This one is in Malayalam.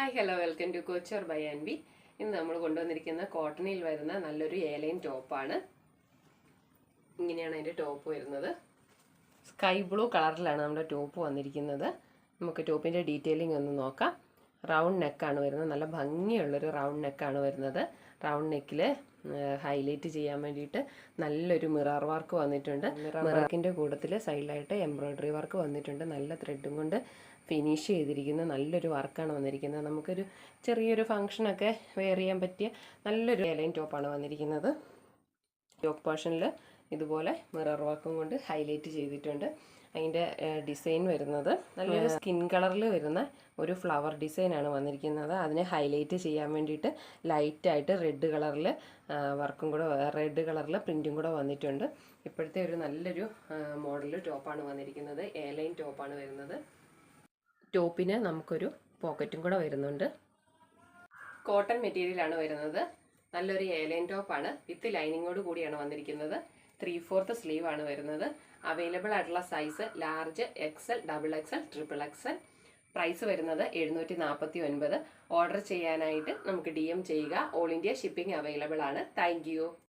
Hi hello welcome to couture by Anvi. ഇന്ന് നമ്മൾ കൊണ്ടുവന്നിരിക്കുന്ന കോട്ടണിൽ വരുന്ന നല്ലൊരു എയർലൈൻ ടോപ്പാണ്. ഇങ്ങനെയാണ് അതിൻ്റെ ടോപ്പ് വരുന്നത്. സ്കൈ ബ്ലൂ കളറിലാണ് നമ്മുടെ ടോപ്പ് വന്നിരിക്കുന്നത്. നമുക്ക് ടോപ്പിൻ്റെ ഡീറ്റെയിലിംഗ് ഒന്ന് നോക്കാം. റൗണ്ട് നെക്കാണ് വരുന്നത്. നല്ല ഭംഗിയുള്ളൊരു റൗണ്ട് നെക്കാണ് വരുന്നത്. റൗണ്ട് നെക്കിൽ ഹൈലൈറ്റ് ചെയ്യാൻ വേണ്ടിയിട്ട് നല്ലൊരു മിറർ വർക്ക് വന്നിട്ടുണ്ട്. മിറർ വർക്കിൻ്റെ കൂട്ടത്തിൽ സൈഡിലായിട്ട് എംബ്രോയ്ഡറി വർക്ക് വന്നിട്ടുണ്ട്. നല്ല ത്രെഡും കൊണ്ട് ഫിനിഷ് ചെയ്തിരിക്കുന്ന നല്ലൊരു വർക്കാണ് വന്നിരിക്കുന്നത്. നമുക്കൊരു ചെറിയൊരു ഫങ്ഷനൊക്കെ വെയർ ചെയ്യാൻ പറ്റിയ നല്ലൊരു എയർലൈൻ ടോപ്പാണ് വന്നിരിക്കുന്നത്. യോക്ക് പോർഷനിൽ ഇതുപോലെ മിറർ വർക്കും കൊണ്ട് ഹൈലൈറ്റ് ചെയ്തിട്ടുണ്ട്. അതിൻ്റെ ഡിസൈൻ വരുന്നത് നല്ലൊരു സ്കിൻ കളറിൽ വരുന്ന ഒരു ഫ്ലവർ ഡിസൈനാണ് വന്നിരിക്കുന്നത്. അതിനെ ഹൈലൈറ്റ് ചെയ്യാൻ വേണ്ടിയിട്ട് ലൈറ്റായിട്ട് റെഡ് കളറിൽ വർക്കും കൂടെ, റെഡ് കളറിൽ പ്രിൻറ്റും കൂടെ വന്നിട്ടുണ്ട്. ഇപ്പോഴത്തെ ഒരു നല്ലൊരു മോഡൽ ടോപ്പാണ് വന്നിരിക്കുന്നത്. എയർലൈൻ ടോപ്പാണ് വരുന്നത്. ടോപ്പിന് നമുക്കൊരു പോക്കറ്റും കൂടെ വരുന്നുണ്ട്. കോട്ടൺ മെറ്റീരിയലാണ് വരുന്നത്. നല്ലൊരു എയർലൈൻ ടോപ്പാണ്. വിത്ത് ലൈനിങ്ങോട് കൂടിയാണ് വന്നിരിക്കുന്നത്. 3/4 സ്ലീവ് ആണ് വരുന്നത്. അവൈലബിൾ ആയിട്ടുള്ള size large, XL, double XL, triple XL. Price വരുന്നത് 749. ഓർഡർ ചെയ്യാനായിട്ട് നമുക്ക് DM ചെയ്യുക. ഓൾ ഇന്ത്യ ഷിപ്പിംഗ് അവൈലബിൾ ആണ്. Thank U.